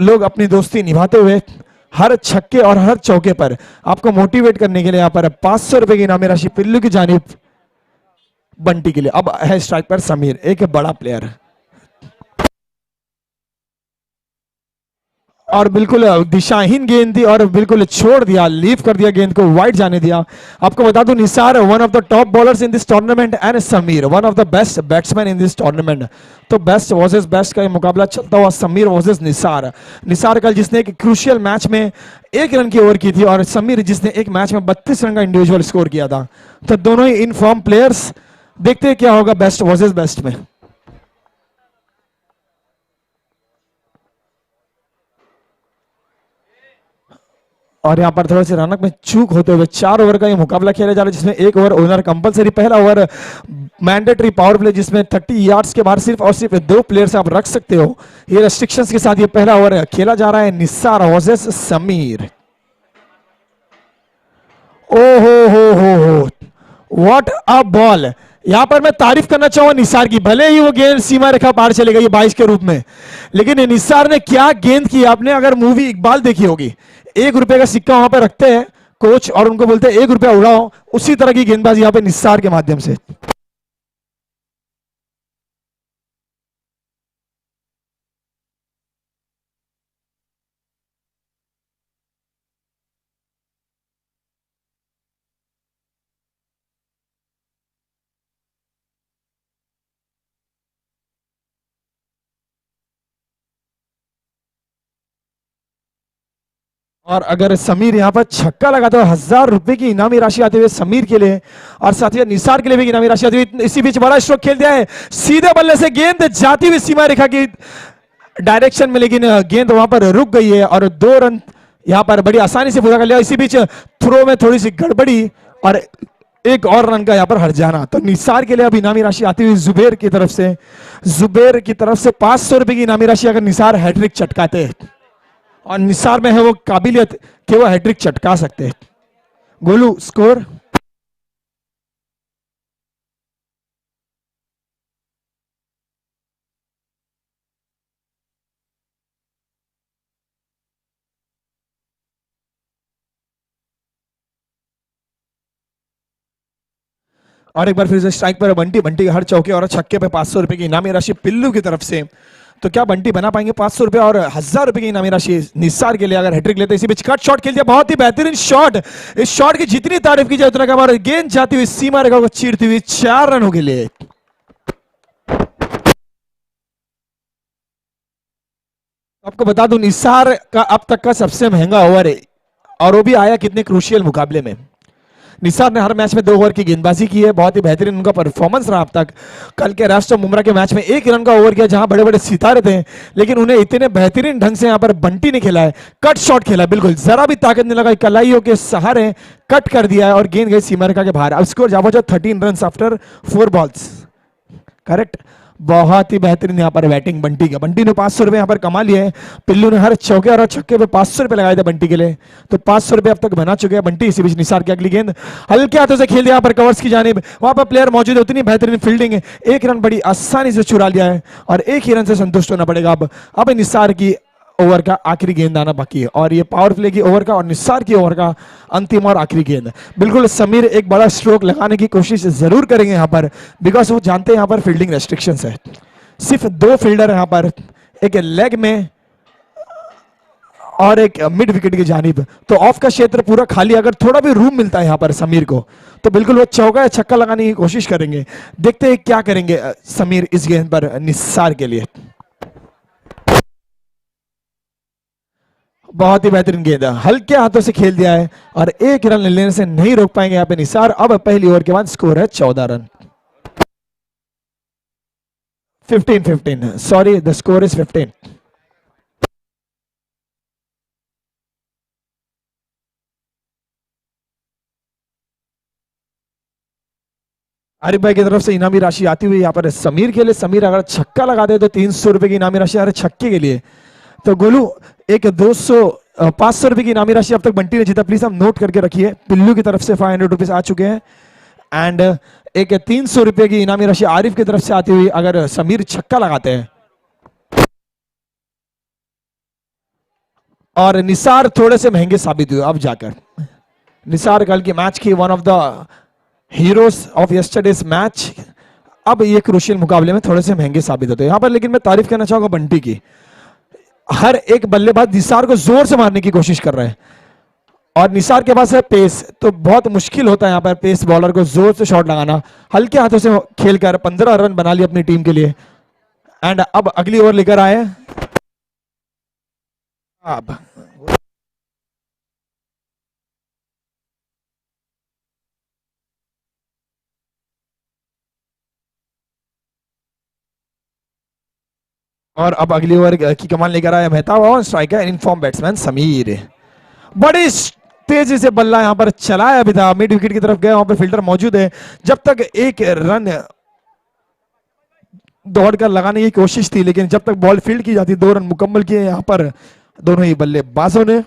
लोग अपनी दोस्ती निभाते हुए हर छक्के और हर चौके पर आपको मोटिवेट करने के लिए यहाँ पर 500 रुपए की इनामी राशि पिल्लू की जानिब बंटी के लिए। अब है स्ट्राइक पर समीर, एक बड़ा प्लेयर, और बिल्कुल दिशाहीन गेंद थी और बिल्कुल छोड़ दिया, लीव कर दिया गेंद को, वाइड जाने दिया। आपको बता दूं Nisar one of the top bowlers in this tournament and Sameer one of the best batsman in this tournament. तो बेस्ट वर्सेस बेस्ट का ये मुकाबला चलता हुआ समीर वर्सेस निसार। निसार कल जिसने एक क्रूशियल मैच में 1 रन की ओवर की थी और समीर जिसने एक मैच में 32 रन का इंडिविजुअल स्कोर किया था। तो दोनों ही इन फॉर्म प्लेयर्स, देखते हैं क्या होगा बेस्ट वर्सेस बेस्ट में। और यहां पर थोड़ा सा रनअप में चूक होते हुए 4 ओवर का ये मुकाबला खेला जा रहा है, जिसमें 1 ओवर ओनर कंपलसरी, पहला ओवर मैंडेटरी पावर प्ले जिसमें 30 यार्ड्स के बाहर सिर्फ और सिर्फ 2 प्लेयर्स आप रख सकते हो। ये रेस्ट्रिक्शंस के साथ ये पहला ओवर खेला जा रहा है। निसार वर्सेस समीर। ओ हो व्हाट अ बॉल। यहां पर मैं तारीफ करना चाहूंगा निसार की, भले ही वो गेंद सीमा रेखा पार चले गई 22 के रूप में, लेकिन निसार ने क्या गेंद की। आपने अगर मूवी इकबाल देखी होगी, 1 रुपए का सिक्का वहां पर रखते हैं कोच और उनको बोलते हैं 1 रुपया उड़ाओ, उसी तरह की गेंदबाजी यहां पे निसार के माध्यम से। और अगर समीर यहां पर छक्का लगाता है 1000 रुपए की इनामी राशि आते हुए समीर के लिए, और साथ ही निसार के लिए भी इनामी राशि आती हुई। इसी बीच बड़ा स्ट्रोक खेल दिया है, सीधे बल्ले से गेंद जाती हुई सीमा रेखा की डायरेक्शन में, लेकिन गेंद वहां पर रुक गई है और 2 रन यहां पर बड़ी आसानी से पूरा कर लिया। इसी बीच थ्रो में थोड़ी सी गड़बड़ी और 1 और रन का यहां पर हट जाना। तो निसार के लिए अब इनामी राशि आती हुई जुबेर की तरफ से 500 रुपए की इनामी राशि, अगर निसार हैट्रिक चटकाते हैं, और निसार में है वो काबिलियत कि वो हैट्रिक चटका सकते हैं। गोलू स्कोर। और एक बार फिर से स्ट्राइक पर बंटी, बंटी हर चौके और छक्के पे 500 रुपए की इनामी राशि पिल्लू की तरफ से। तो क्या बंटी बना पाएंगे 500 रुपए और 1000 रुपए की इनामी राशि निसार के लिए अगर हैट्रिक लेते। इसी बीच कट शॉट खेल दिया, बहुत ही बेहतरीन शॉट। इस शॉट की जितनी तारीफ की जाए उतना कम, और गेंद जाती हुई सीमा रेखा को चीरती हुई 4 रनों के लिए। आपको बता दूं निसार का अब तक का सबसे महंगा ओवर है, और वो भी आया कितने क्रूशियल मुकाबले में। निसार ने हर मैच में 2 ओवर की गेंदबाजी की है, बहुत ही बेहतरीन उनका परफॉर्मेंस रहा अब तक। कल के राष्ट्र मुमरा के मैच में 1 रन का ओवर किया, जहां बड़े बड़े सितारे थे, लेकिन उन्हें इतने बेहतरीन ढंग से यहां पर बंटी ने खेला है। कट शॉट खेला, बिल्कुल जरा भी ताकत नहीं लगा, कलाइयों के सहारे कट कर दिया है और गेंद गई सीमा रेखा के बाहर। अब स्कोर जा 13 रन आफ्टर 4 बॉल्स, करेक्ट। बहुत ही बेहतरीन यहां पर बैटिंग बंटी का। बंटी ने 500 रुपए यहां पर कमा लिए हैं। पिल्लू ने हर चौके और छक्के पे 500 रुपए लगाए थे बंटी के लिए, तो 500 रुपए अब तक बना चुके हैं बंटी। इसी बीच निसार की अगली गेंद हल्के हाथों से खेल दिया, यहां पर कवर्स की जानिब, वहां पर प्लेयर मौजूद है, उतनी बेहतरीन फील्डिंग है, 1 रन बड़ी आसानी से चुरा लिया है और 1 ही रन से संतुष्ट होना पड़ेगा। अब निसार की ओवर का आखिरी गेंद आना बाकी है, और ये पावर प्ले की ओवर का और निसार की ओवर का अंतिम और आखिरी गेंद। बिल्कुल समीर एक बड़ा स्ट्रोक लगाने की कोशिश जरूर करेंगे यहां पर, बिकॉज वो जानते हैं यहां पर फील्डिंग रेस्ट्रिक्शंस है। सिर्फ 2 फील्डर यहां पर, एक लेग में और एक मिड विकेट की जानिब, तो ऑफ का क्षेत्र पूरा खाली। अगर थोड़ा भी रूम मिलता है यहां पर समीर को, तो बिल्कुल वो चौका या छक्का लगाने की कोशिश करेंगे। देखते हैं क्या करेंगे समीर इस गेंद पर निसार के लिए। बहुत ही बेहतरीन गेंद है, हल्के हाथों से खेल दिया है और 1 रन लेने से नहीं रोक पाएंगे यहां पे निसार। अब पहली ओवर के बाद स्कोर है 14 run. 15 sorry, the score is 15। Arif भाई की तरफ से इनामी राशि आती हुई यहाँ पर समीर के लिए। समीर अगर छक्का लगा दे तो 300 रुपए की इनामी राशि, अरे छक्के के लिए। तो गोलू एक 500 रुपए की इनामी राशि अब तक बंटी ने जीता, प्लीज हम नोट करके रखिए। पिल्लू की तरफ से 500 रुपीज आ चुके हैं, एंड एक 300 रुपए की इनामी राशि आरिफ की तरफ से आती हुई अगर समीर छक्का लगाते हैं। और निसार थोड़े से महंगे साबित हुए अब जाकर। निसार कल के मैच की one of the heroes of yesterday's match, अब ये क्रूशियल मुकाबले में थोड़े से महंगे साबित होते हैं यहां पर। लेकिन मैं तारीफ करना चाहूंगा बंटी की, हर एक बल्लेबाज निसार को जोर से मारने की कोशिश कर रहे हैं और निसार के पास है पेस, तो बहुत मुश्किल होता है यहाँ पर पेस बॉलर को जोर से शॉट लगाना। हल्के हाथों से खेलकर 15 रन बना लिए अपनी टीम के लिए। एंड अब अगली ओवर लेकर आए अब और अब अगली ओवर की कमान लेकर आया मेहता और स्ट्राइकर इनफॉर्म बैट्समैन समीर। बड़ी तेजी से बल्ला यहां पर चलाया भी था, मिड विकेट की तरफ गया, वहां पर फील्डर मौजूद है। जब तक एक रन दौड़कर लगाने की कोशिश थी, लेकिन जब तक बॉल फील्ड की जाती, 2 रन मुकम्मल किए यहां पर दोनों ही बल्लेबाजों ने।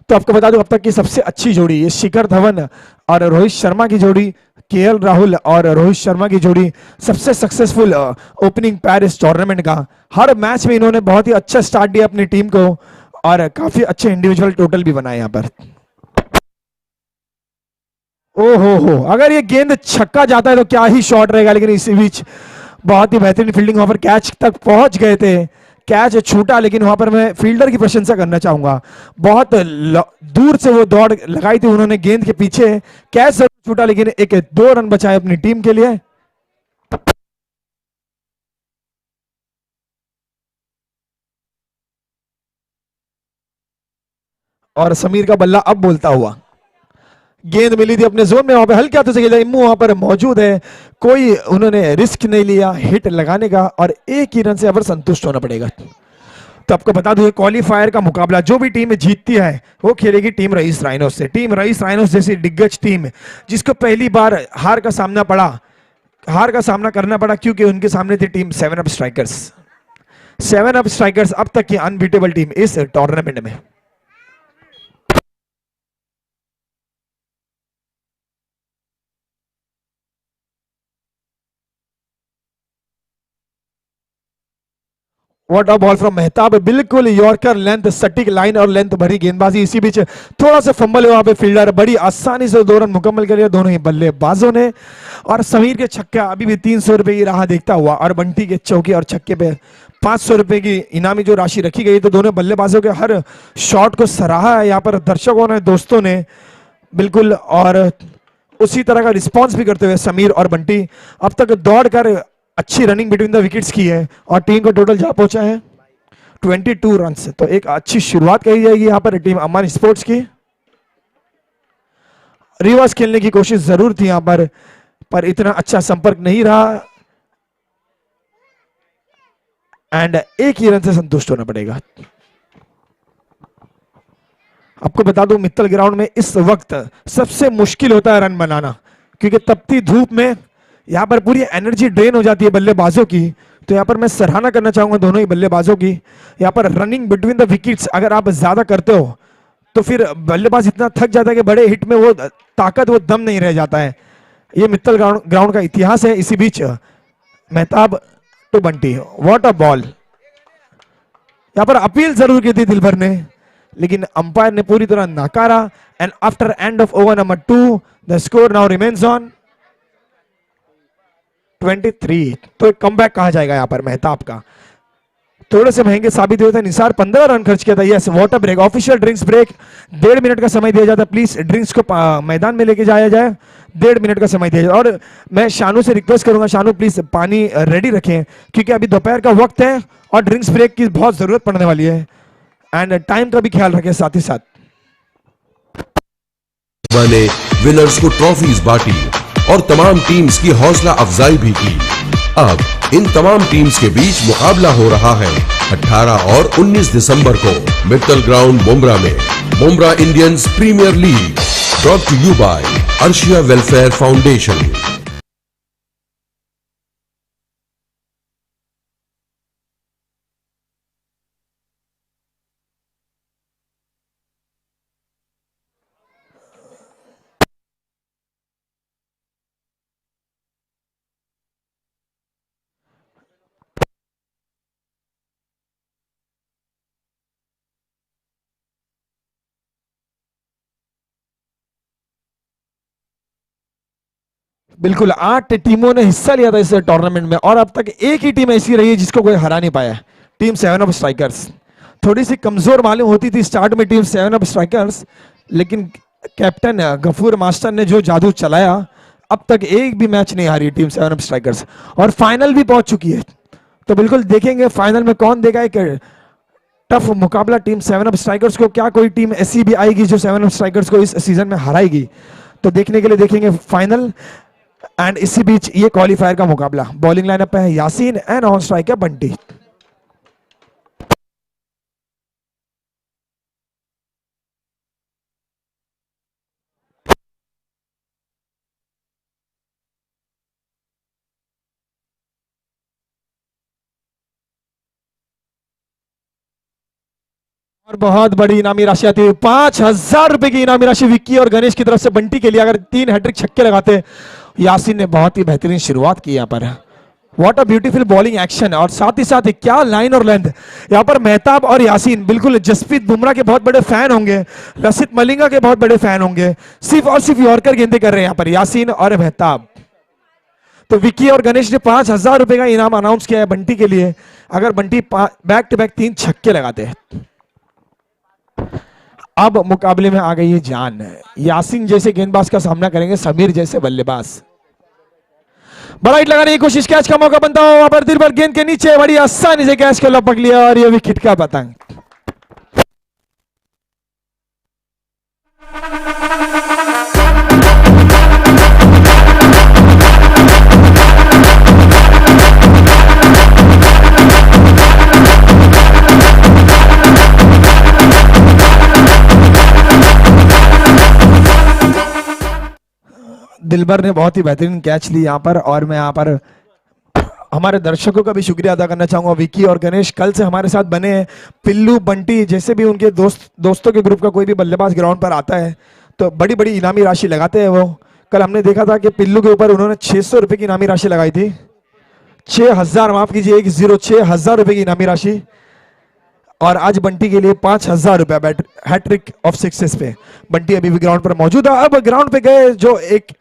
तो आपको बता दूं अब तक की सबसे अच्छी जोड़ी ये शिखर धवन और रोहित शर्मा की जोड़ी, केएल राहुल और रोहित शर्मा की जोड़ी सबसे सक्सेसफुल ओपनिंग पैर इस टूर्नामेंट का। हर मैच में इन्होंने बहुत ही अच्छा स्टार्ट दिया अपनी टीम को और काफी अच्छे इंडिविजुअल टोटल भी बनाए यहां पर। हो, अगर ये गेंद छक्का जाता है तो क्या ही शॉट रहेगा, लेकिन इसी बीच बहुत ही बेहतरीन फील्डिंग, वहां पर कैच तक पहुंच गए थे। कैच छूटा, लेकिन वहां पर मैं फील्डर की प्रशंसा करना चाहूंगा, बहुत दूर से वो दौड़ लगाई थी उन्होंने गेंद के पीछे। कैच जरूर छूटा, लेकिन एक 2 रन बचाए अपनी टीम के लिए। और समीर का बल्ला अब बोलता हुआ, गेंद मिली थी अपने जोन में, वहां पे हल्के हाथों से खेला, इम्मू वहां पर मौजूद है, कोई उन्होंने रिस्क नहीं लिया हिट लगाने का और एक ही रन से अब संतुष्ट होना पड़ेगा। तो आपको बता दूं क्वालिफायर का मुकाबला जो भी टीम जीतती है वो खेलेगी टीम रईस राइनोस से। टीम रईस राइनोस जैसी दिग्गज टीम जिसको पहली बार हार का सामना करना पड़ा क्योंकि उनके सामने थी team 7 up strikers. 7 up strikers अब तक की अनबीटेबल टीम इस टूर्नामेंट में। What a ball from Mehtab, बिल्कुल यॉर्कर लेंथ, सटीक लाइन और लेंथ भरी गेंदबाजी। इसी बीच थोड़ा सा फंबल वहां पे फील्डर बड़ी आसानी से 2 रन मुकम्मल कर लिया दोनों ही बल्लेबाजों ने। और समीर के छक्का अभी भी 300 रुपए की राह देखता हुआ और बंटी के चौके और छक्के पे 500 रुपए की इनामी जो राशि रखी गई, तो दोनों बल्लेबाजों के हर शॉट को सराहा है यहाँ पर दर्शकों ने, दोस्तों ने बिल्कुल। और उसी तरह का रिस्पॉन्स भी करते हुए समीर और बंटी अब तक दौड़कर अच्छी रनिंग बिटवीन द विकेट्स की है और टीम को टोटल जा पहुंचा है 22 रन। तो एक अच्छी शुरुआत कही जाएगी यहां पर टीम अमन स्पोर्ट्स की। रिवर्स खेलने की कोशिश जरूर थी यहां पर इतना अच्छा संपर्क नहीं रहा एंड एक ही रन से संतुष्ट होना पड़ेगा। आपको बता दूं मित्तल ग्राउंड में इस वक्त सबसे मुश्किल होता है रन बनाना, क्योंकि तपती धूप में यहां पर पूरी एनर्जी ड्रेन हो जाती है बल्लेबाजों की। तो यहां पर मैं सराहना करना चाहूंगा दोनों ही बल्लेबाजों की। यहां पर रनिंग बिटवीन द विकेट्स अगर आप ज्यादा करते हो तो फिर बल्लेबाज इतना थक जाता है कि बड़े हिट में वो ताकत, वो दम नहीं रह जाता है। ये मित्तल ग्राउंड का इतिहास है। इसी बीच Mehtab to Bunty, what a ball. यहां पर अपील जरूर की थी दिलभर ने, लेकिन अंपायर ने पूरी तरह नकारा। And after end of over number 2 the score now remains on 23। तो एक कमबैक कहा जाएगा यहां पर मेहताब का। थोड़े से महंगे साबित हुए थे। निसार 15 रन खर्च किया था। Yes, water break, official drinks break, 1.5 minute का समय दिया जाता है। प्लीज ड्रिंक्स को मैदान में लेके जाया जाए, 1.5 मिनट का समय दिया जाए। और मैं शानू से रिक्वेस्ट करूंगा, शानू प्लीज पानी रेडी रखें क्योंकि अभी दोपहर का वक्त है और ड्रिंक्स ब्रेक की बहुत जरूरत पड़ने वाली है। एंड टाइम का भी ख्याल रखें साथ ही साथ। ने विनर्स को ट्रॉफीज बांटी और तमाम टीम्स की हौसला अफजाई भी की। अब इन तमाम टीम्स के बीच मुकाबला हो रहा है 18 और 19 दिसंबर को मित्तल ग्राउंड मुंब्रा में Mumbra Indians Premier League, brought to you by Arshia Welfare Foundation. बिल्कुल 8 टीमों ने हिस्सा लिया था इस टूर्नामेंट में और अब तक एक ही टीम ऐसी रही है जिसको कोई हरा नहीं पाया, टीम 7 ऑफ स्ट्राइकर्स। थोड़ी सी कमजोर मालूम होती थी स्टार्ट में टीम 7 ऑफ स्ट्राइकर्स, लेकिन कैप्टन गफूर मास्टर ने जो जादू चलाया, अब तक एक भी मैच नहीं हारी टीम 7 ऑफ स्ट्राइकर्स और फाइनल भी पहुंच चुकी है। तो बिल्कुल देखेंगे फाइनल में कौन देगा एक टफ मुकाबला टीम 7 ऑफ स्ट्राइकर्स को। क्या कोई टीम ऐसी भी आएगी जो 7 ऑफ स्ट्राइकर्स को इस सीजन में हराएगी? तो देखने के लिए देखेंगे फाइनल। एंड इसी बीच ये क्वालिफायर का मुकाबला, बॉलिंग लाइनअप पे है यासीन एंड ऑन स्ट्राइक है बंटी। और बहुत बड़ी इनामी राशि आती है, 5,000 रुपए की इनामी राशि विक्की और गणेश की तरफ से बंटी के लिए। अगर 3 हैट्रिक छक्के लगाते, यासीन ने बहुत ही बेहतरीन शुरुआत की यहाँ पर। What a beautiful bowling action, और साथ ही साथ क्या लाइन और लेंथ यहाँ पर। मेहताब और यासीन बिल्कुल जसप्रीत बुमराह के बहुत बड़े फैन होंगे, लसित मलिंगा के बहुत बड़े फैन होंगे। सिर्फ और सिर्फ यॉर्कर गेंदे कर रहे हैं यहाँ पर यासीन और मेहताब। तो विक्की और गणेश ने 5,000 रुपए का इनाम अनाउंस किया है बंटी के लिए, अगर बंटी बैक टू बैक 3 छक्के लगाते हैं। अब मुकाबले में आ गई है जान। यासीन जैसे गेंदबाज का सामना करेंगे समीर जैसे बल्लेबाज। बड़ा हिट लगाने की कोशिश, कैच का मौका बनता हो वहां पर, दिल भर गेंद के नीचे बड़ी आसानी से कैच को लपक लिया और ये विकेट का पतंग। दिलबर ने बहुत ही बेहतरीन कैच ली यहाँ पर, और मैं यहाँ पर हमारे दर्शकों का भी शुक्रिया अदा करना चाहूंगा। विकी और गणेश कल से हमारे साथ बने हैं। पिल्लू बंटी जैसे भी उनके दोस्तों के ग्रुप का कोई भी बल्लेबाज ग्राउंड पर आता है तो बड़ी बड़ी इनामी राशि लगाते हैं वो। कल हमने देखा था कि पिल्लू के ऊपर उन्होंने 600 रुपए की इनामी राशि लगाई थी, 6,000 माफ कीजिए 6,000 रुपए की इनामी राशि। और आज बंटी के लिए 5,000 रुपया हैट्रिक ऑफ सक्सेस पे। बंटी अभी भी ग्राउंड पर मौजूद है। अब ग्राउंड पे गए जो एक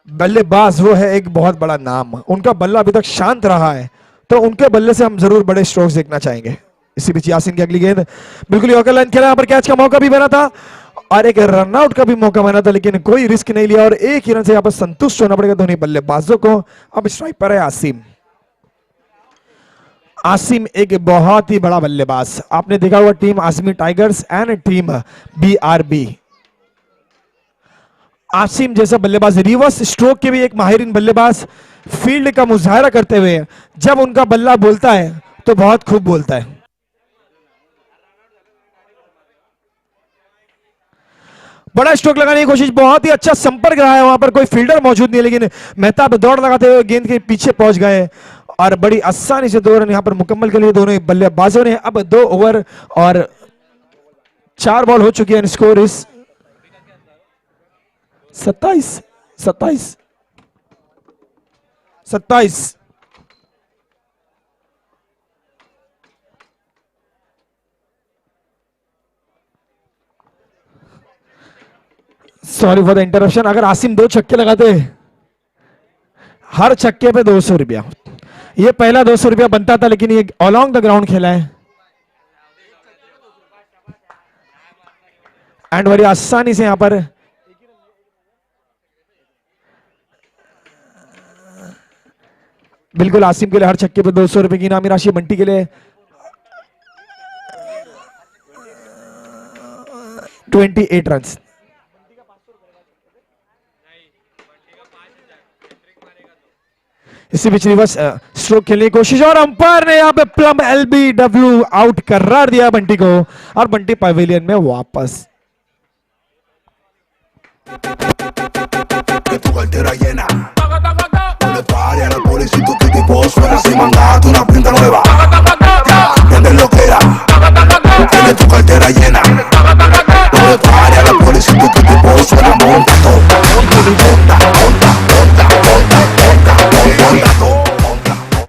बल्लेबाज, वो है एक बहुत बड़ा नाम, उनका बल्ला अभी तक शांत रहा है, तो उनके बल्ले से हम जरूर बड़े स्ट्रोक्स देखना चाहेंगे। इसी बीच यासीन की अगली गेंद बिल्कुल यॉर्कर लाइन खेला, यहाँ पर कैच का मौका भी बना था और एक रनआउट का भी मौका बना था, लेकिन कोई रिस्क नहीं लिया और एक ही रन से यहाँ पर संतुष्ट होना पड़ेगा दोनों बल्लेबाजों को। अब स्ट्राइक पर है आसिम। आसिम एक बहुत ही बड़ा बल्लेबाज, आपने देखा हुआ team Asami tigers and team BRB। आसिम जैसा बल्लेबाज, रिवर्स स्ट्रोक के भी एक माहिरीन बल्लेबाज, फील्ड का मुजाहरा करते हुए जब उनका बल्ला बोलता है तो बहुत खूब बोलता है। बड़ा स्ट्रोक लगाने की कोशिश, बहुत ही अच्छा संपर्क रहा है, वहां पर कोई फील्डर मौजूद नहीं है, लेकिन मेहताब दौड़ लगाते हुए गेंद के पीछे पहुंच गए और बड़ी आसानी से 2 रन यहां पर मुकम्मल कर लिए दोनों बल्लेबाजों ने। अब 2 ओवर और 4 बॉल हो चुकी है, स्कोर इस 27। Sorry for the interruption. अगर आसिम 2 छक्के लगाते, हर छक्के पे 200 रुपया, ये पहला 200 रुपया बनता था, लेकिन ये अलोंग द ग्राउंड खेला है एंड बड़ी आसानी से यहां पर बिल्कुल आसिम के लिए हर छक्के पे 200 रुपए की इनामी राशि, बंटी के लिए 28 रन। इसी बीच रिवर्स स्ट्रोक खेलने की कोशिश और अंपायर ने यहाँ पे प्लम LBW आउट करार दिया बंटी को और बंटी पवेलियन में वापस।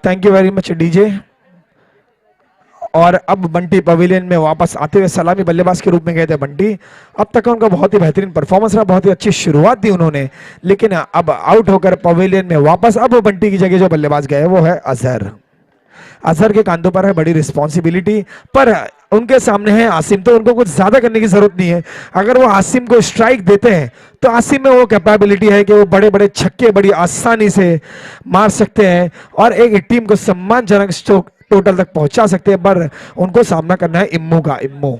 Thank you very much DJ. और अब बंटी पवेलियन में वापस आते हुए सलामी बल्लेबाज के रूप में गए थे बंटी। अब तक उनका बहुत ही बेहतरीन परफॉर्मेंस रहा, बहुत ही अच्छी शुरुआत दी उन्होंने, लेकिन अब आउट होकर पवेलियन में वापस अब बंटी की जगह जो बल्लेबाज गए वो है अजहर। अजहर के कांधों पर है बड़ी रिस्पॉन्सिबिलिटी, पर उनके सामने है आसिम, तो उनको कुछ ज्यादा करने की जरूरत नहीं है। अगर वो आसिम को स्ट्राइक देते हैं तो आसिम में वो कैपेबिलिटी है कि वो बड़े बड़े छक्के बड़ी आसानी से मार सकते हैं और एक टीम को सम्मानजनक स्ट्रोक टोटल तक पहुंचा सकते हैं, पर उनको सामना करना है इम्मू का। इम्मू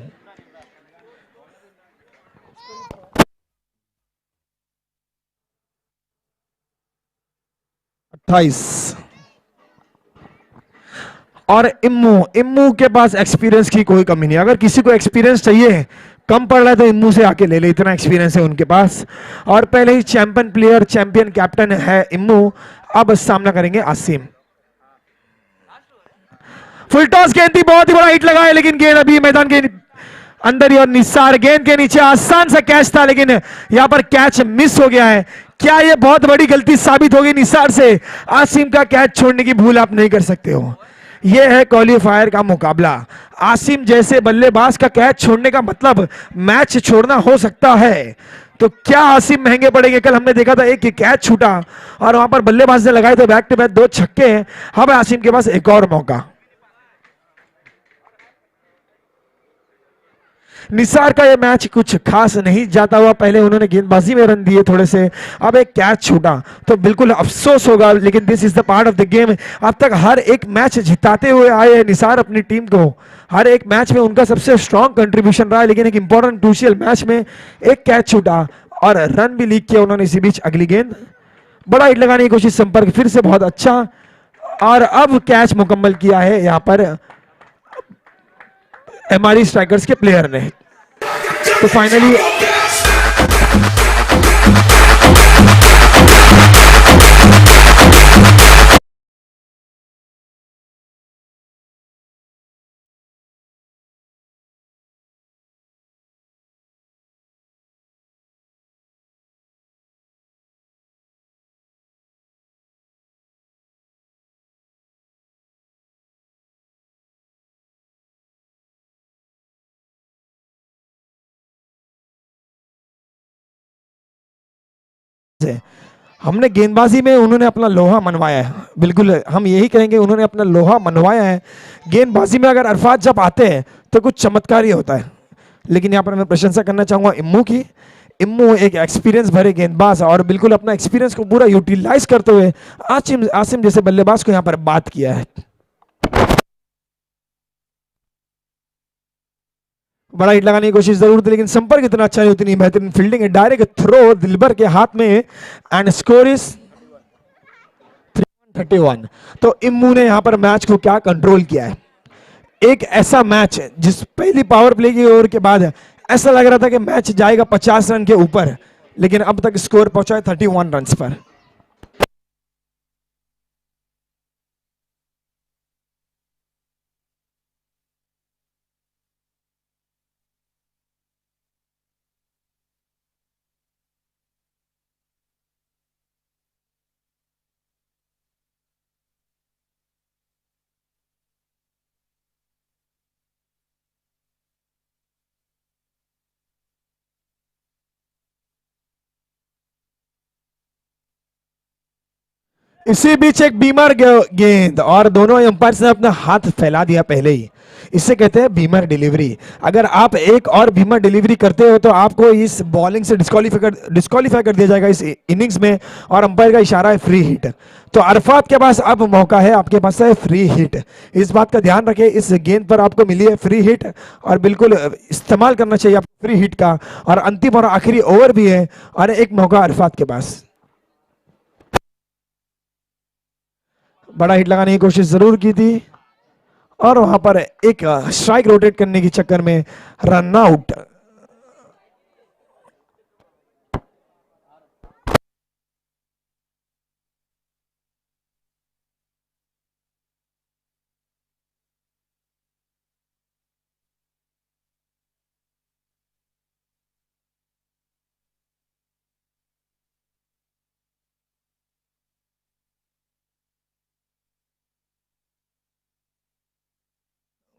28 और इम्मू, इम्मू के पास एक्सपीरियंस की कोई कमी नहीं। अगर किसी को एक्सपीरियंस चाहिए, कम पड़ रहा है, तो इम्मू से आके ले ले, इतना एक्सपीरियंस है उनके पास। और पहले ही चैंपियन प्लेयर, चैंपियन कैप्टन है इम्मू। अब सामना करेंगे आसिम। फुल टॉस गेंद थी, बहुत ही बड़ा हिट लगा है, लेकिन गेंद अभी मैदान के अंदर ही और निसार गेंद के नीचे आसान सा कैच था, लेकिन यहां पर कैच मिस हो गया है। क्या यह बहुत बड़ी गलती साबित होगी निसार से? आसिम का कैच छोड़ने की भूल आप नहीं कर सकते हो। यह है क्वालिफायर का मुकाबला। आसिम जैसे बल्लेबाज का कैच छोड़ने का मतलब मैच छोड़ना हो सकता है। तो क्या आसिम महंगे पड़ेंगे? कल हमने देखा था एक कैच छूटा और वहां पर बल्लेबाज ने लगाए थे बैक टू बैक 2 छक्के हैं। अब आसिम के पास एक और मौका। निसार का ये मैच कुछ खास नहीं जाता हुआ, पहले उन्होंने गेंदबाजी में रन दिए थोड़े से, अब एक कैच छूटा तो बिल्कुल अफसोस होगा, लेकिन this is the part of the game. अब तक हर एक मैच जिताते हुए आए हैं निसार अपनी टीम को, हर एक मैच में उनका सबसे स्ट्रॉन्ग कंट्रीब्यूशन रहा है, लेकिन एक इंपॉर्टेंट क्रूशियल मैच में एक कैच छूटा और रन भी लीक किया उन्होंने। इसी बीच अगली गेंद बड़ा हिट लगाने की कोशिश, संपर्क फिर से बहुत अच्छा, और अब कैच मुकम्मल किया है यहां पर एमआरई स्ट्राइकर्स के प्लेयर ने। तो फाइनली हमने गेंदबाजी में उन्होंने अपना लोहा मनवाया है, बिल्कुल हम यही कहेंगे, उन्होंने अपना लोहा मनवाया है। गेंदबाजी में अगर अरफात जब आते हैं तो कुछ चमत्कार ही होता है। लेकिन यहाँ पर मैं प्रशंसा करना चाहूंगा इम्मू की। इम्मू एक एक्सपीरियंस भरे गेंदबाज और बिल्कुल अपना एक्सपीरियंस को पूरा यूटिलाइज करते हुए आसिम आसिम जैसे बल्लेबाज को यहाँ पर बात किया है। बड़ा हिट लगाने की कोशिश जरूर थी, लेकिन संपर्क इतना अच्छा नहीं, उतनी बेहतरीन फील्डिंग है। डायरेक्ट थ्रो दिलबर के हाथ में एंड स्कोर इज 31। तो इम्मू ने यहां पर मैच को क्या कंट्रोल किया है। एक ऐसा मैच जिस पहली पावर प्ले की ओवर के बाद ऐसा लग रहा था कि मैच जाएगा 50 रन के ऊपर, लेकिन अब तक स्कोर पहुंचा है 31 रन पर। इसी बीच एक बीमर गेंद और दोनों अंपायर ने अपना हाथ फैला दिया पहले ही। इसे कहते हैं बीमर डिलीवरी। अगर आप एक और बीमर डिलीवरी करते हो तो आपको इस बॉलिंग से डिस्क्वालीफाई कर दिया जाएगा इस इनिंग्स में, और अंपायर का इशारा है फ्री हिट। तो अरफात के पास अब मौका है, आपके पास है फ्री हिट। इस बात का ध्यान रखें, इस गेंद पर आपको मिली है फ्री हिट और बिल्कुल इस्तेमाल करना चाहिए आपको फ्री हिट का। और अंतिम और आखिरी ओवर भी है और एक मौका अरफात के पास। बड़ा हिट लगाने की कोशिश जरूर की थी और वहां पर एक स्ट्राइक रोटेट करने के चक्कर में रन आउट।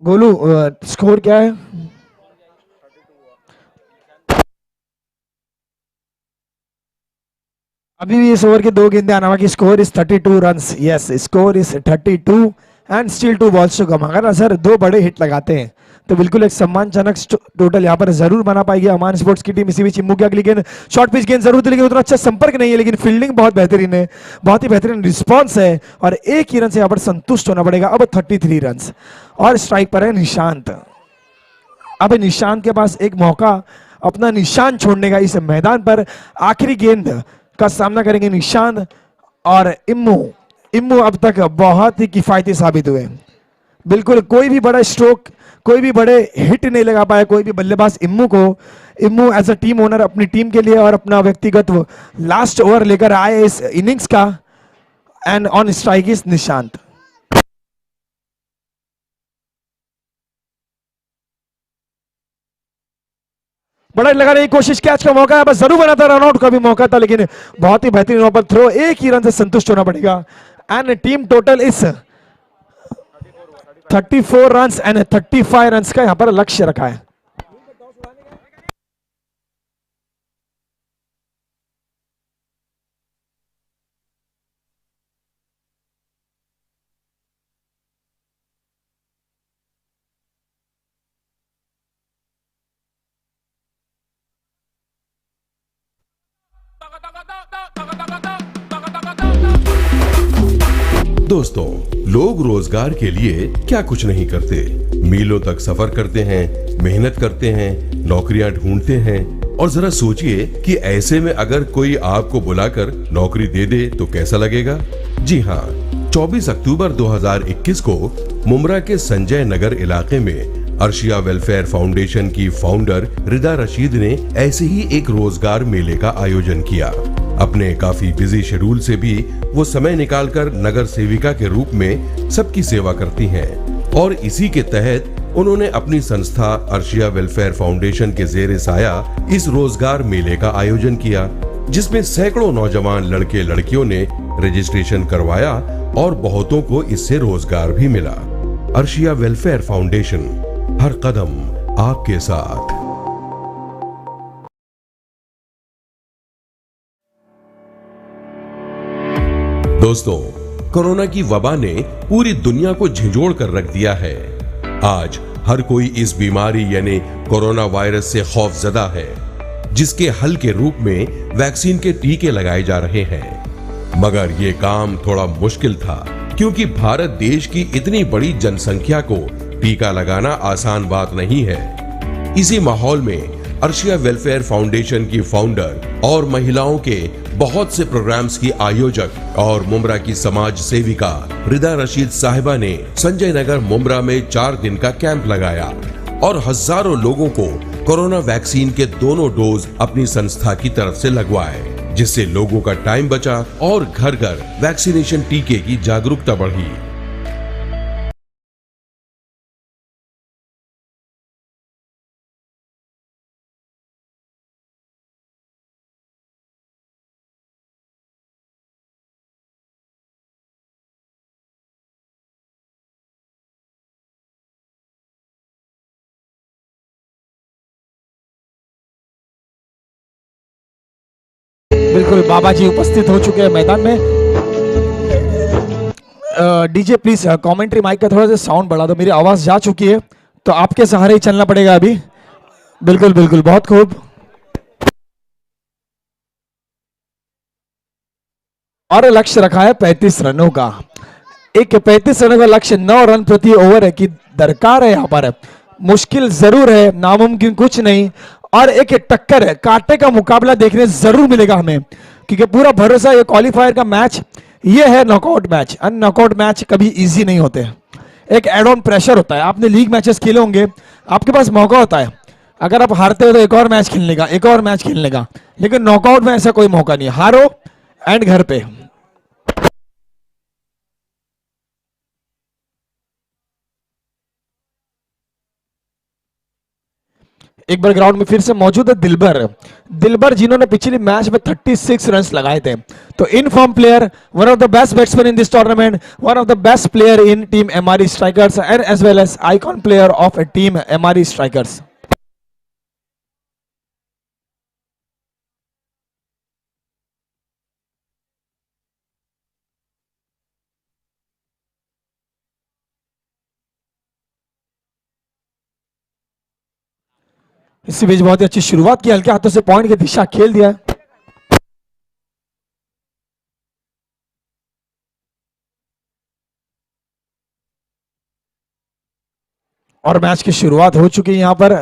गोलू स्कोर क्या है? अभी भी इस ओवर के 2 गेंदे आना बाकी। Score is 32 runs. Yes, score is 32 and still 2 balls to come. अगर सर 2 बड़े हिट लगाते हैं तो बिल्कुल एक सम्मानजनक टोटल यहाँ पर जरूर बना पाएगी अमान स्पोर्ट्स की टीम। इसी बीच चिम्मू की अगली गेंद शॉर्ट पिच गेंद जरूर थी, लेकिन उतना अच्छा संपर्क नहीं है, लेकिन फील्डिंग बहुत बेहतरीन है, बहुत ही बेहतरीन रिस्पॉन्स है और 1 ही रन से यहाँ पर संतुष्ट होना पड़ेगा। अब 33 रन और स्ट्राइक पर है निशांत। अब निशांत के पास एक मौका अपना निशान छोड़ने का इस मैदान पर। आखिरी गेंद का सामना करेंगे निशांत और इम्मू। इम्मू अब तक बहुत ही किफायती साबित हुए। बिल्कुल कोई भी बड़ा स्ट्रोक, कोई भी बड़े हिट नहीं लगा पाया कोई भी बल्लेबाज इम्मू को। इम्मू एज अ टीम ओनर अपनी टीम के लिए और अपना व्यक्तिगत लास्ट ओवर लेकर आए इस इनिंग्स का। And on strike is Nishant. बड़ा लगाने की कोशिश, कैच का मौका है, बस जरूर बना था, रनआउट का भी मौका था, लेकिन बहुत ही बेहतरीन वहां पर थ्रो। 1 ही रन से संतुष्ट होना पड़ेगा एंड टीम टोटल इस 34 रन एंड 35 रन का यहां पर लक्ष्य रखा है। दोस्तों, लोग रोजगार के लिए क्या कुछ नहीं करते। मीलों तक सफर करते हैं, मेहनत करते हैं, नौकरियां ढूंढते हैं और जरा सोचिए कि ऐसे में अगर कोई आपको बुलाकर नौकरी दे दे तो कैसा लगेगा। जी हाँ, 24 अक्टूबर 2021 को मुमरा के संजय नगर इलाके में अर्शिया वेलफेयर फाउंडेशन की फाउंडर रिदा रशीद ने ऐसे ही एक रोजगार मेले का आयोजन किया। अपने काफी बिजी शेड्यूल से भी वो समय निकालकर नगर सेविका के रूप में सबकी सेवा करती हैं और इसी के तहत उन्होंने अपनी संस्था अर्शिया वेलफेयर फाउंडेशन के जेर साया इस रोजगार मेले का आयोजन किया, जिसमें सैकड़ों नौजवान लड़के लड़कियों ने रजिस्ट्रेशन करवाया और बहुतों को इससे रोजगार भी मिला। अर्शिया वेलफेयर फाउंडेशन, हर कदम आपके साथ। दोस्तों, कोरोना की वबा ने पूरी दुनिया को झिझोड़ कर रख दिया है। आज हर कोई इस बीमारी यानी कोरोना वायरस से खौफजदा है, जिसके हल के रूप में वैक्सीन के टीके लगाए जा रहे हैं। मगर ये काम थोड़ा मुश्किल था, क्योंकि भारत देश की इतनी बड़ी जनसंख्या को टीका लगाना आसान बात नहीं है। इसी माहौल में अर्शिया वेलफेयर फाउंडेशन की फाउंडर और महिलाओं के बहुत से प्रोग्राम्स की आयोजक और मुमरा की समाज सेविका रिदा रशीद साहिबा ने संजय नगर मुमरा में 4 दिन का कैंप लगाया और हजारों लोगों को कोरोना वैक्सीन के दोनों डोज अपनी संस्था की तरफ से लगवाए, जिससे लोगों का टाइम बचा और घर घर वैक्सीनेशन टीके की जागरूकता बढ़ी। बिल्कुल बाबा जी उपस्थित हो चुके हैं मैदान में। डीजे प्लीज कमेंट्री माइक का थोड़ा सा साउंड बढ़ा दो, मेरी आवाज जा चुकी है तो आपके सहारे ही चलना पड़ेगा अभी। बिल्कुल बिल्कुल, बहुत खूब। और लक्ष्य रखा है 35 रनों का। एक 35 रनों का लक्ष्य 9 रन प्रति ओवर है कि दरकार है यहाँ पर। मुश्किल जरूर है, नामुमकिन कुछ नहीं, और एक टक्कर है, कांटे का मुकाबला देखने जरूर मिलेगा हमें, क्योंकि पूरा भरोसा ये क्वालिफायर का मैच ये है नॉकआउट मैच। और नॉकआउट मैच कभी इजी नहीं होते, एक एड ऑन प्रेशर होता है। आपने लीग मैचेस खेले होंगे, आपके पास मौका होता है, अगर आप हारते हो तो एक और मैच खेलने का, एक और मैच खेलने का, लेकिन नॉकआउट में ऐसा कोई मौका नहीं, हारो एंड घर पे। एक बार ग्राउंड में फिर से मौजूद है दिलबर। दिलबर जिन्होंने पिछले मैच में 36 रन्स लगाए थे। तो in form player, one of the best batsman in this tournament, one of the best player in team MRE strikers and as well as icon player of a team MRE strikers. इसी बीच बहुत ही अच्छी शुरुआत की, हल्के हाथों से point की दिशा खेल दिया। और मैच की शुरुआत हो चुकी है यहां पर।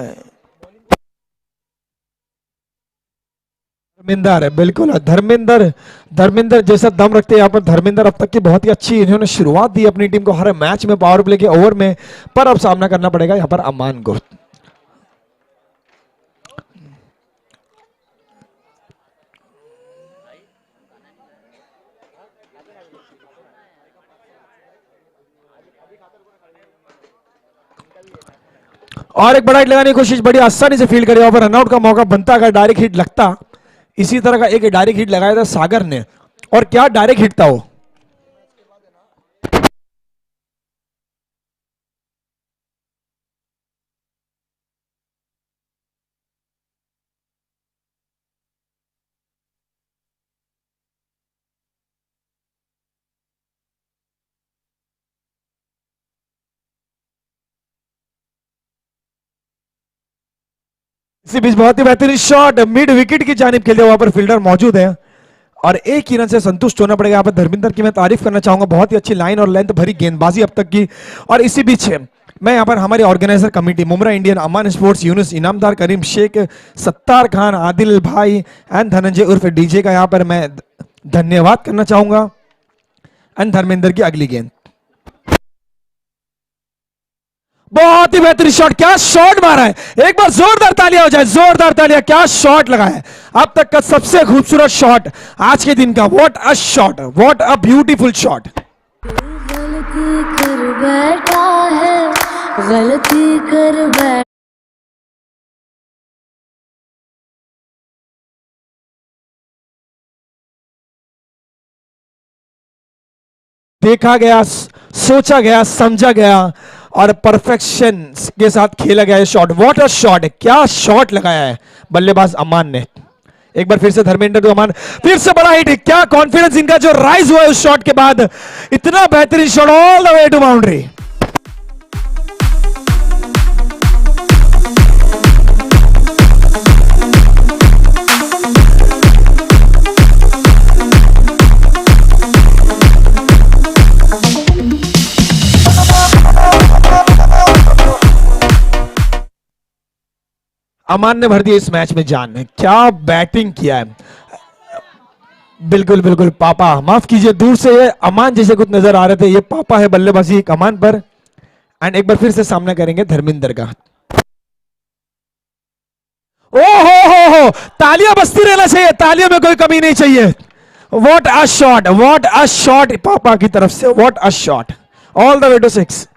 धर्मेंद्र, बिल्कुल धर्मेंद्र जैसा दम रखते हैं यहाँ पर धर्मेंद्र। अब तक की बहुत ही अच्छी इन्होंने शुरुआत दी अपनी टीम को हर मैच में पावर प्ले के ओवर में, पर अब सामना करना पड़ेगा यहाँ पर अमान को। और एक बड़ा हिट लगाने की कोशिश, बड़ी आसानी से फील्ड करी, पर रनआउट का मौका बनता अगर डायरेक्ट हिट लगता। इसी तरह का एक डायरेक्ट हिट लगाया था सागर ने, और क्या डायरेक्ट हिट था वो। इसी बीच बहुत ही बेहतरीन शॉट मिड विकेट की जानिब खेलते, वहां पर फील्डर मौजूद है और एक ही रन से संतुष्ट होना पड़ेगा। यहाँ पर धर्मेंद्र की मैं तारीफ करना चाहूंगा, बहुत ही अच्छी लाइन और लेंथ भरी गेंदबाजी अब तक की। और इसी बीच मैं यहाँ पर हमारी ऑर्गेनाइजर कमेटी मुमरा इंडियन, अमान स्पोर्ट्स, यूनुस इनामदार, करीम शेख, सत्तार खान, आदिल भाई एंड धनंजय उर्फ डीजे का यहाँ पर मैं धन्यवाद करना चाहूंगा। एंड धर्मेंद्र की अगली गेंद, बहुत ही बेहतरीन शॉट, क्या शॉट मारा है। एक बार जोरदार तालियां हो जाए, जोरदार तालियां, क्या शॉट लगाया है। अब तक का सबसे खूबसूरत शॉट आज के दिन का। What a shot, what a beautiful shot. गलती कर बैठा है, गलती कर बैठा। देखा गया, सोचा गया, समझा गया और परफेक्शन के साथ खेला गया शॉट। व्हाट अ शॉट, क्या शॉट लगाया है बल्लेबाज अमान ने। एक बार फिर से धर्मेंद्र टू अमान, फिर से बड़ा हिट। क्या कॉन्फिडेंस इनका जो राइज हुआ है उस शॉट के बाद, इतना बेहतरीन shot all the way to boundary. Aman ने भर दिया इस मैच में जान, क्या बैटिंग किया है। बिल्कुल बिल्कुल पापा, माफ कीजिए, दूर से ये अमान जैसे कुछ नजर आ रहे थे, ये पापा है बल्लेबाजी एक अमान पर। एंड एक बार फिर से सामना करेंगे धर्मेंद्र का। ओ हो, तालियां बजती रहना चाहिए, तालियों में कोई कमी नहीं चाहिए। What a shot, what a shot पापा की तरफ से, what a shot all the way to 6।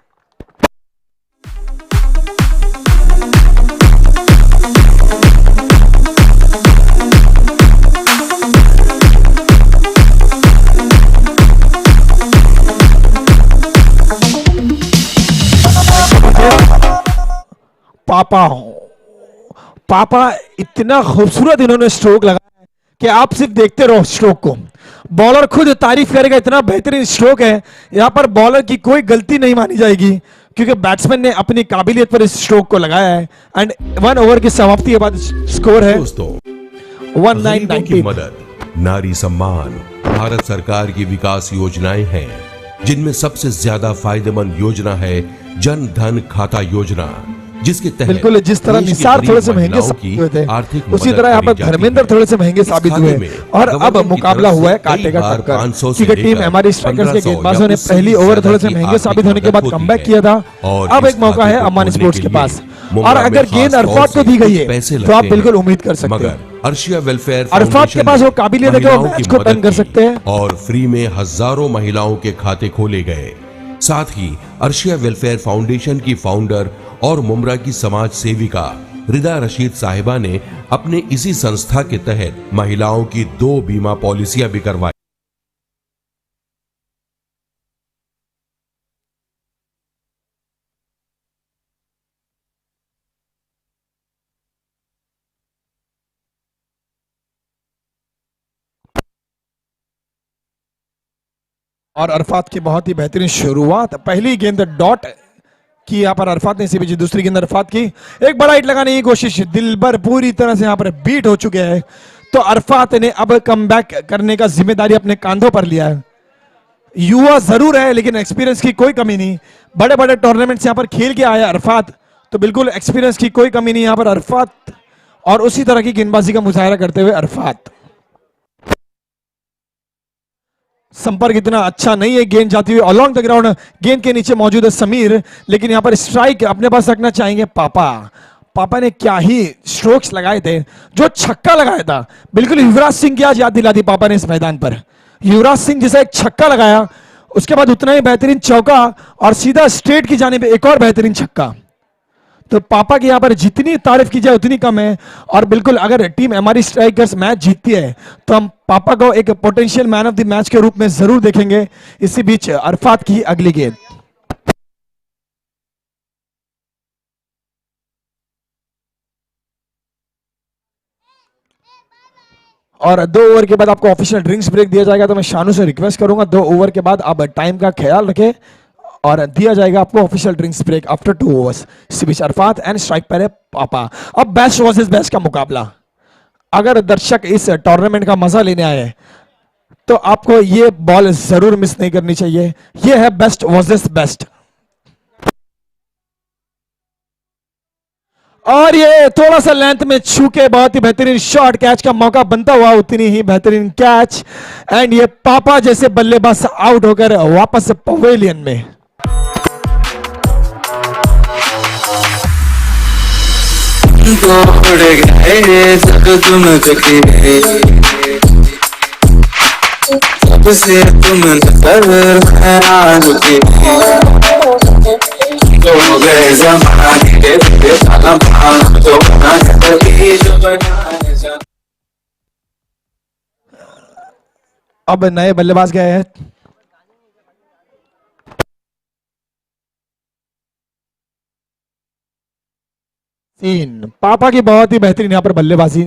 पापा इतना खूबसूरत इन्होंने स्ट्रोक लगाया है कि आप सिर्फ देखते रहो स्ट्रोक को। बॉलर खुद तारीफ करेगा, इतना बेहतरीन स्ट्रोक है। यहां पर बॉलर की कोई गलती नहीं मानी जाएगी क्योंकि बैट्समैन ने अपनी काबिलियत पर इस स्ट्रोक को लगाया है। एंड 1 ओवर की समाप्ति के बाद स्कोर है दोस्तों 1919 की मदद, नारी सम्मान भारत सरकार की विकास योजनाएं हैं, जिनमें सबसे ज्यादा फायदेमंद योजना है जन धन खाता योजना, जिसके तहत बिल्कुल जिस तरह निसार थोड़े से महंगे साबित हुए थे, उसी तरह यहाँ पर धर्मेंद्र थोड़े से महंगे साबित हुए। और अब मुकाबला हुआ है कांटे का टक्कर, क्योंकि टीम एमआरई स्ट्राइकर्स के गेंदबाजों ने पहली ओवर थोड़े से महंगे साबित होने के बाद कमबैक किया था। अब एक मौका है अमान स्पोर्ट्स के पास, और अगर गेंद अरफात को दी गई है तो आप बिल्कुल उम्मीद कर सकते हैं अर्शिया वेलफेयर अरफात के पास वो काबिलियत है कि वो मैच को टर्न कर सकते हैं। और फ्री में हजारों महिलाओं के खाते खोले गए। साथ ही अर्शिया वेलफेयर फाउंडेशन की फाउंडर और मुमरा की समाज सेविका रिदा रशीद साहिबा ने अपने इसी संस्था के तहत महिलाओं की 2 बीमा पॉलिसियां भी करवाई। और अरफात की बहुत ही बेहतरीन शुरुआत, पहली गेंद डॉट की यहाँ पर अरफात ने सीबीजी, दूसरी गेंद अरफात की, एक बड़ा हिट लगाने की कोशिश, दिलबर पूरी तरह से यहाँ पर बीट हो चुके हैं। तो अरफात ने अब कमबैक करने का जिम्मेदारी अपने कांधों पर लिया है। युवा जरूर है लेकिन एक्सपीरियंस की कोई कमी नहीं, बड़े बड़े टूर्नामेंट्स यहाँ पर खेल के आया अरफात, तो बिल्कुल एक्सपीरियंस की कोई कमी नहीं यहाँ पर अरफात, और उसी तरह की गेंदबाजी का मुजाहरा करते हुए अरफात। संपर्क इतना अच्छा नहीं है, गेंद जाती हुई अलोंग द ग्राउंड, गेंद के नीचे मौजूद है समीर, लेकिन यहां पर स्ट्राइक अपने पास रखना चाहेंगे पापा। पापा ने क्या ही स्ट्रोक्स लगाए थे, जो छक्का लगाया था, बिल्कुल युवराज सिंह की आज याद दिला दी पापा ने इस मैदान पर। युवराज सिंह जैसा एक छक्का लगाया, उसके बाद उतना ही बेहतरीन चौका और सीधा स्ट्रेट की जाने पे एक और बेहतरीन छक्का। तो पापा की यहाँ पर जितनी तारीफ की जाए उतनी कम है, और बिल्कुल अगर टीम एमआरई स्ट्राइकर्स मैच जीतती है तो हम पापा को एक potential man of the match के रूप में जरूर देखेंगे। इसी बीच अरफात की अगली गेंद, और 2 ओवर के बाद आपको ऑफिशियल ड्रिंक्स ब्रेक दिया जाएगा। तो मैं शानू से रिक्वेस्ट करूंगा 2 ओवर के बाद आप टाइम का ख्याल रखें और दिया जाएगा आपको official drinks break after 2 overs. इसी बीच अरफात एंड स्ट्राइक पर है पापा। अब बेस्ट वर्सेस बेस्ट का मुकाबला, अगर दर्शक इस टूर्नामेंट का मजा लेने आए तो आपको ये बॉल जरूर मिस नहीं करनी चाहिए। ये है बेस्ट वर्सेस बेस्ट, और ये थोड़ा सा लेंथ में छू के बहुत ही बेहतरीन शॉट, कैच का मौका बनता हुआ उतनी ही बेहतरीन कैच, एंड ये पापा जैसे बल्लेबाज आउट होकर वापस पवेलियन में। तोड़ गए सब तुम कहे, सबसे तुम नजर हैरान थे, तो गए ज़माने के साला भाग तो ना कभी जो बनाए जा। अब नए बल्लेबाज गए हैं, पापा की बहुत ही बेहतरीन यहाँ पर बल्लेबाजी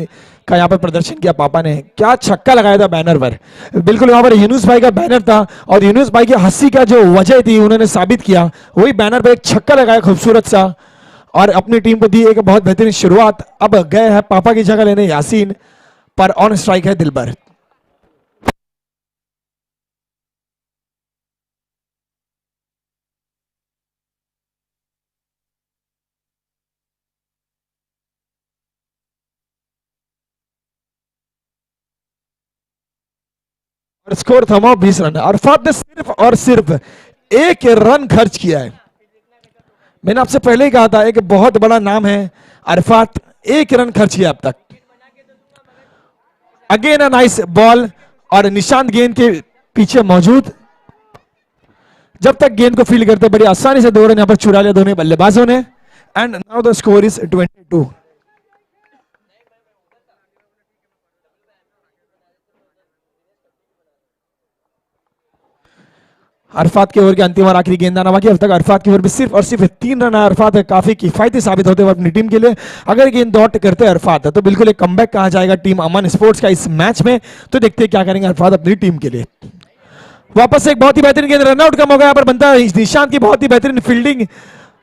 का यहाँ पर प्रदर्शन किया पापा ने। क्या छक्का लगाया था बैनर पर, बिल्कुल यहाँ पर यूनुस भाई का बैनर था और यूनुस भाई की हंसी का जो वजह थी उन्होंने साबित किया, वही बैनर पर एक छक्का लगाया खूबसूरत सा और अपनी टीम को दी एक बहुत बेहतरीन शुरुआत। अब गए हैं पापा की जगह लेने यासीन, पर ऑन स्ट्राइक है दिलबर। स्कोर थमा 20 रन। अरफात ने सिर्फ और सिर्फ 1 रन खर्च किया है। मैंने आपसे पहले ही कहा था एक बहुत बड़ा नाम है अरफात, 1 रन खर्च किया अब तक। अगेन अ नाइस बॉल, और निशांत गेंद के पीछे मौजूद, जब तक गेंद को फील्ड करते बड़ी आसानी से 2 रन यहां पर चुरा लिया दोनों बल्लेबाजों ने। And now the score is 22। Arfat के ओवर के अंतिम और आखिरी गेंद आना बाकी। अब तक अरफात की ओवर में सिर्फ और सिर्फ 3 रन। अरफात काफी किफायती साबित होते हुए अपनी टीम के लिए। अगर गेंद डॉट करते अरफात तो बिल्कुल एक कमबैक कहा जाएगा टीम अमन स्पोर्ट्स का इस मैच में। तो देखते हैं क्या करेंगे अरफात अपनी टीम के लिए। वापस एक बहुत ही बेहतरीन गेंद, रनआउट का मौका यहाँ पर बनता है। निशांत की बहुत ही बेहतरीन फील्डिंग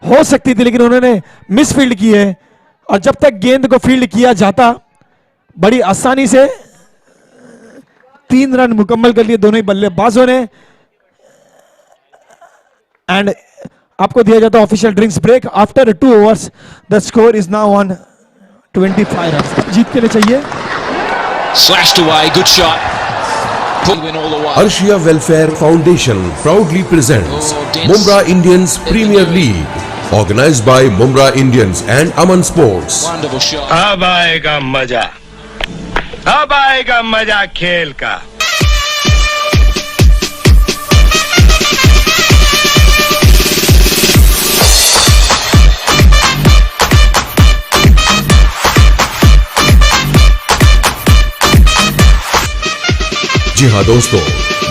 हो सकती थी लेकिन उन्होंने मिस फील्ड की है, और जब तक गेंद को फील्ड किया जाता बड़ी आसानी से 3 रन मुकम्मल कर लिए दोनों ही बल्लेबाजों ने। एंड आपको दिया जाता है official drinks break after 2 overs. The score is now on 25 run. जीत के लिए चाहिए। Slashed away, good shot. Win all the way. Arshia Welfare Foundation proudly presents Mumra Indians Premier League, organized by Mumra Indians and Aman Sports. Wonderful shot. अब आएगा मजा, अब आएगा मजा खेल का। हाँ दोस्तों,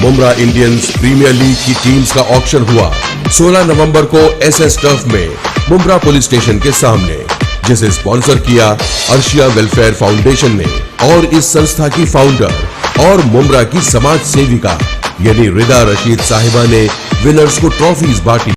मुंब्रा इंडियंस प्रीमियर लीग की टीम्स का ऑक्शन हुआ 16 नवंबर को एसएस टर्फ में मुंब्रा पुलिस स्टेशन के सामने, जिसे स्पॉन्सर किया अर्शिया वेलफेयर फाउंडेशन ने। और इस संस्था की फाउंडर और मुंब्रा की समाज सेविका यानी रिदा रशीद साहिबा ने विनर्स को ट्रॉफीज बांटी।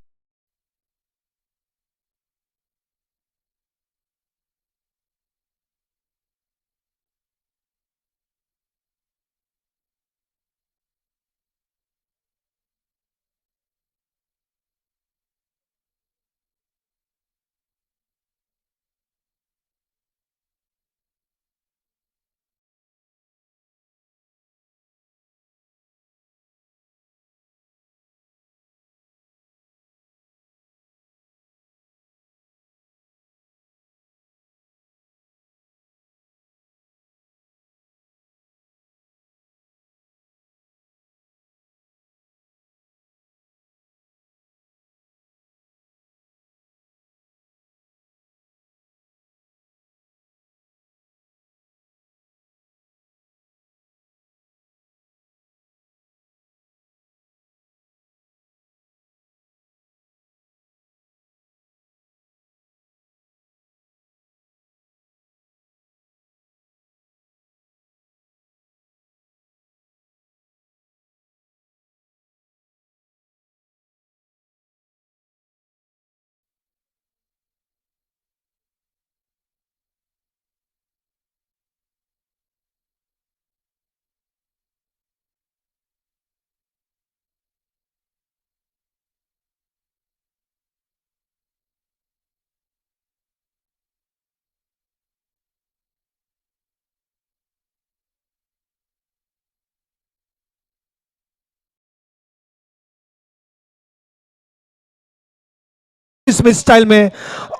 स्मिथ स्टाइल में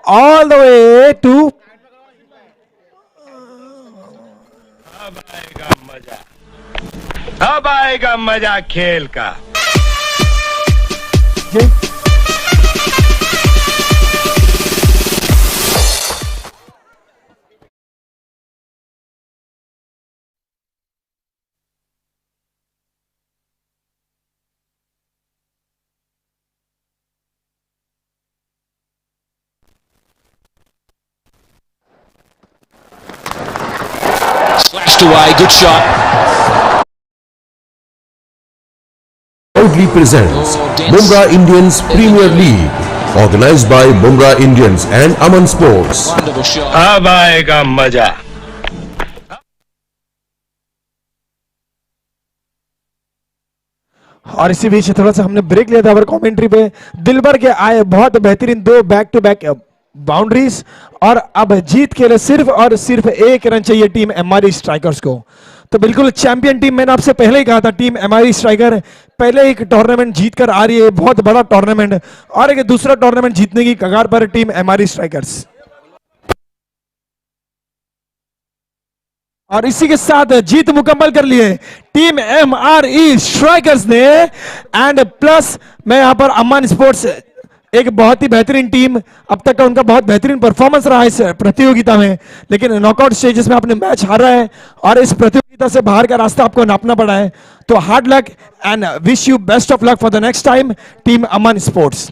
ऑल द वे टू अब आएगा मजा खेल का। Slashed away, good shot. Proudly presents Mumbra Indians Premier League, organized by Mumbra Indians and Aman Sports. Wonderful shot. अब आएगा मजा। और इसी बीच थोड़ा सा हमने ब्रेक लिया था और कमेंट्री पे दिलबर के आए बहुत बेहतरीन 2 बैक टू बैक बाउंड्रीज, और अब जीत के लिए सिर्फ और सिर्फ 1 रन चाहिए टीम एमआरई स्ट्राइकर्स को। तो बिल्कुल चैंपियन टीम, मैंने आपसे पहले ही कहा था, टीम एमआरई स्ट्राइकर पहले एक टूर्नामेंट जीतकर आ रही है, बहुत बड़ा टूर्नामेंट, और एक दूसरा टूर्नामेंट जीतने की कगार पर टीम एमआरई स्ट्राइकर्स। और इसी के साथ जीत मुकम्मल कर लिए टीम एमआरई स्ट्राइकर्स ने। एंड प्लस मैं यहां पर अमन स्पोर्ट्स, एक बहुत ही बेहतरीन टीम, अब तक का उनका बहुत बेहतरीन परफॉर्मेंस रहा है इस प्रतियोगिता में, लेकिन नॉकआउट स्टेजेस में आपने मैच हारा है और इस प्रतियोगिता से बाहर का रास्ता आपको नापना पड़ा है। तो hard luck and wish you best of luck for the next time team Aman sports.